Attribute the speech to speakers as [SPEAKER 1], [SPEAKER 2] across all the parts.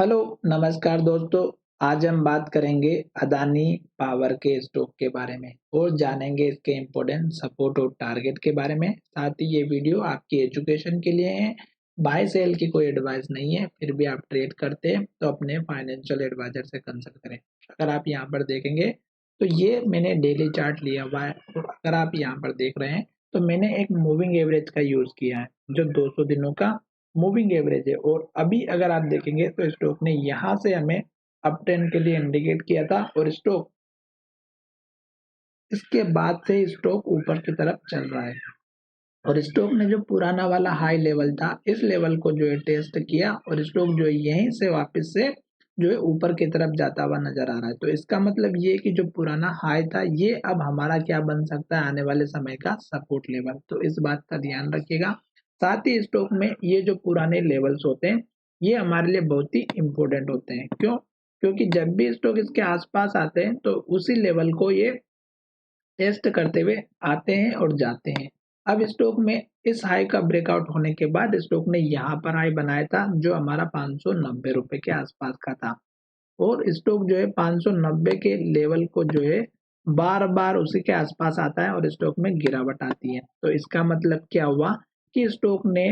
[SPEAKER 1] Hello, नमस्कार दोस्तों। आज हम बात करेंगे अदानी पावर के स्टॉक के बारे में और जानेंगे इसके इम्पोर्टेंट सपोर्ट और टारगेट के बारे में। साथ ही ये वीडियो आपकी एजुकेशन के लिए है। बाय सेल की कोई एडवाइस नहीं है, फिर भी आप ट्रेड करते हैं तो अपने फाइनेंशियल एडवाइजर से कंसल्ट करें। अगर आप यहाँ पर देखेंगे तो ये मैंने डेली चार्ट लिया हुआ है और अगर आप यहाँ पर देख रहे हैं तो मैंने एक मूविंग एवरेज का यूज किया है जो 200 दिनों का मूविंग एवरेज है। और अभी अगर आप देखेंगे तो स्टॉक ने यहाँ से हमें अप ट्रेंड के लिए इंडिकेट किया था और स्टॉक इसके बाद से स्टॉक ऊपर की तरफ चल रहा है। और स्टॉक ने जो पुराना वाला हाई लेवल था इस लेवल को जो है टेस्ट किया और स्टॉक जो है यहीं से वापस से जो है ऊपर की तरफ जाता हुआ नजर आ रहा है। तो इसका मतलब ये कि जो पुराना हाई था ये अब हमारा क्या बन सकता है, आने वाले समय का सपोर्ट लेवल। तो इस बात का ध्यान रखिएगा। साथ ही स्टॉक में ये जो पुराने लेवल्स होते हैं ये हमारे लिए बहुत ही इंपॉर्टेंट होते हैं। क्यों? क्योंकि जब भी स्टॉक इसके आसपास आते हैं तो उसी लेवल को ये टेस्ट करते हुए आते हैं और जाते हैं। अब स्टॉक में इस हाई का ब्रेकआउट होने के बाद स्टॉक ने यहाँ पर हाई बनाया था जो हमारा 590 रुपए के आसपास का था। और स्टॉक जो है 590 के लेवल को जो है बार बार उसी के आसपास आता है और स्टॉक में गिरावट आती है। तो इसका मतलब क्या हुआ कि स्टॉक ने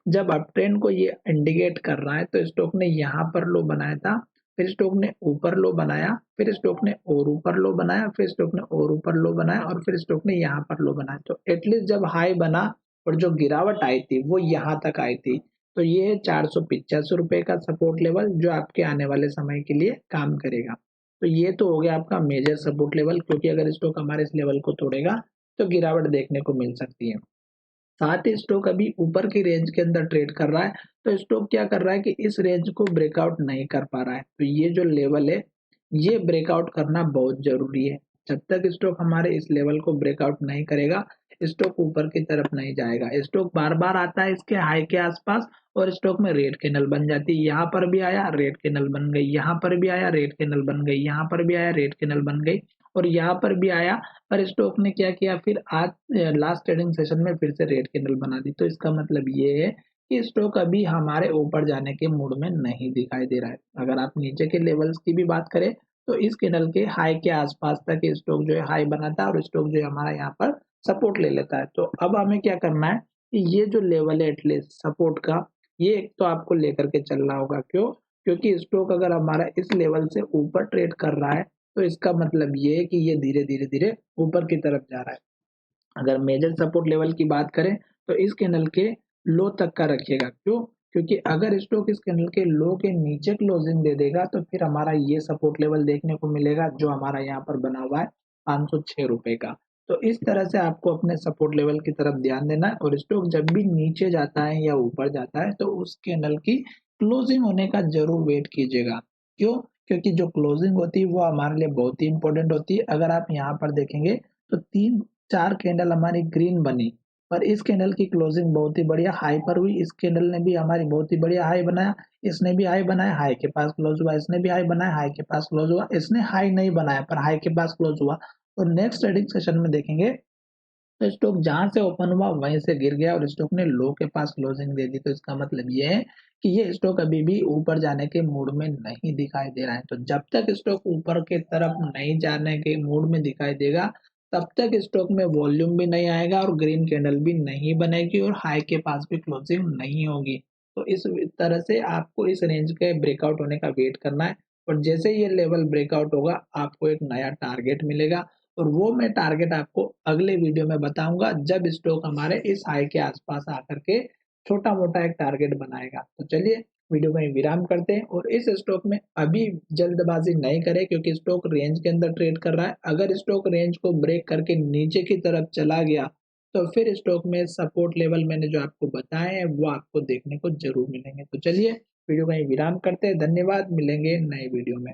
[SPEAKER 1] जब अप ट्रेंड को ये इंडिकेट कर रहा है तो स्टॉक ने यहाँ पर लो बनाया था, फिर स्टॉक ने ऊपर लो बनाया, फिर स्टॉक ने और ऊपर लो बनाया, फिर स्टॉक ने और ऊपर लो बनाया और फिर स्टॉक ने यहाँ पर लो बनाया। तो एटलीस्ट जब हाई बना और जो गिरावट आई थी वो यहाँ तक आई थी। तो ये है 485 रुपए का सपोर्ट लेवल जो आपके आने वाले समय के लिए काम करेगा। तो ये तो हो गया आपका मेजर सपोर्ट लेवल, क्योंकि अगर स्टॉक हमारे इस लेवल को तोड़ेगा तो गिरावट देखने को मिल सकती है। साथ ही स्टॉक अभी ऊपर की रेंज के अंदर ट्रेड कर रहा है तो स्टॉक क्या कर रहा है कि इस रेंज को ब्रेकआउट नहीं कर पा रहा है। तो ये जो लेवल है ये ब्रेकआउट करना बहुत जरूरी है। जब तक स्टॉक हमारे इस लेवल को ब्रेकआउट नहीं करेगा स्टॉक ऊपर की तरफ नहीं जाएगा। स्टॉक बार बार आता है इसके हाई के आसपास और स्टॉक में रेड कैंडल बन जाती है। यहाँ पर भी आया रेड कैंडल बन गई, यहाँ पर भी आया रेड कैंडल बन गई, यहाँ पर भी आया रेड कैंडल बन गई और यहाँ पर भी आया। पर स्टॉक ने क्या किया, फिर आज लास्ट ट्रेडिंग सेशन में फिर से रेड कैंडल बना दी। तो इसका मतलब ये है कि स्टॉक अभी हमारे ऊपर जाने के मूड में नहीं दिखाई दे रहा है। अगर आप नीचे के लेवल्स की भी बात करें तो इस कैंडल के हाई के आसपास तक स्टॉक जो है हाई बनाता है और स्टॉक जो है हमारा यहाँ पर सपोर्ट ले लेता है। तो अब हमें क्या करना है कि ये जो लेवल है एटलीस्ट सपोर्ट का, ये एक तो आपको लेकर के चलना होगा। क्यों? क्योंकि स्टॉक अगर हमारा इस लेवल से ऊपर ट्रेड कर रहा है तो इसका मतलब ये है कि ये धीरे धीरे धीरे ऊपर की तरफ जा रहा है। अगर मेजर सपोर्ट लेवल की बात करें तो इस कैंडल के लो तक का रखिएगा। क्यों? क्योंकि अगर स्टॉक इस कैंडल के लो के नीचे क्लोजिंग दे देगा तो फिर हमारा ये सपोर्ट लेवल देखने को मिलेगा जो हमारा यहाँ पर बना हुआ है 506 रुपए का। तो इस तरह से आपको अपने सपोर्ट लेवल की तरफ ध्यान देना है और स्टॉक जब भी नीचे जाता है या ऊपर जाता है तो उस कैंडल की क्लोजिंग होने का जरूर वेट कीजिएगा। क्यों? क्योंकि जो क्लोजिंग होती है वो हमारे लिए बहुत ही इंपॉर्टेंट होती है। अगर आप यहाँ पर देखेंगे तो तीन चार कैंडल हमारी ग्रीन बनी पर इस कैंडल की क्लोजिंग बहुत ही बढ़िया हाई पर हुई। इस कैंडल ने भी हमारी बहुत ही बढ़िया हाई बनाया, इसने भी हाई बनाया, हाई के पास क्लोज हुआ, इसने भी हाई बनाया, हाई के पास क्लोज हुआ, इसने हाई नहीं बनाया पर हाई के पास क्लोज हुआ। और नेक्स्ट ट्रेडिंग सेशन में देखेंगे तो स्टॉक जहां से ओपन हुआ वहीं से गिर गया और स्टॉक ने लो के पास क्लोजिंग दे दी। तो इसका मतलब ये है कि ये स्टॉक अभी भी ऊपर जाने के मूड में नहीं दिखाई दे रहा है। तो जब तक स्टॉक ऊपर के तरफ नहीं जाने के मूड में दिखाई देगा तब तक स्टॉक में वॉल्यूम भी नहीं आएगा और ग्रीन कैंडल भी नहीं बनेगी और हाई के पास भी क्लोजिंग नहीं होगी। तो इस तरह से आपको इस रेंज के ब्रेकआउट होने का वेट करना है और जैसे ये लेवल ब्रेकआउट होगा आपको एक नया टारगेट मिलेगा और वो मैं टारगेट आपको अगले वीडियो में बताऊंगा जब स्टॉक हमारे इस हाई के आसपास आकर के छोटा मोटा एक टारगेट बनाएगा। तो चलिए वीडियो में विराम करते हैं और इस स्टॉक में अभी जल्दबाजी नहीं करें क्योंकि स्टॉक रेंज के अंदर ट्रेड कर रहा है। अगर स्टॉक रेंज को ब्रेक करके नीचे की तरफ चला गया तो फिर स्टॉक में सपोर्ट लेवल मैंने जो आपको बताए हैं वो आपको देखने को जरूर मिलेंगे। तो चलिए वीडियो में विराम करते हैं। धन्यवाद, मिलेंगे नए वीडियो में।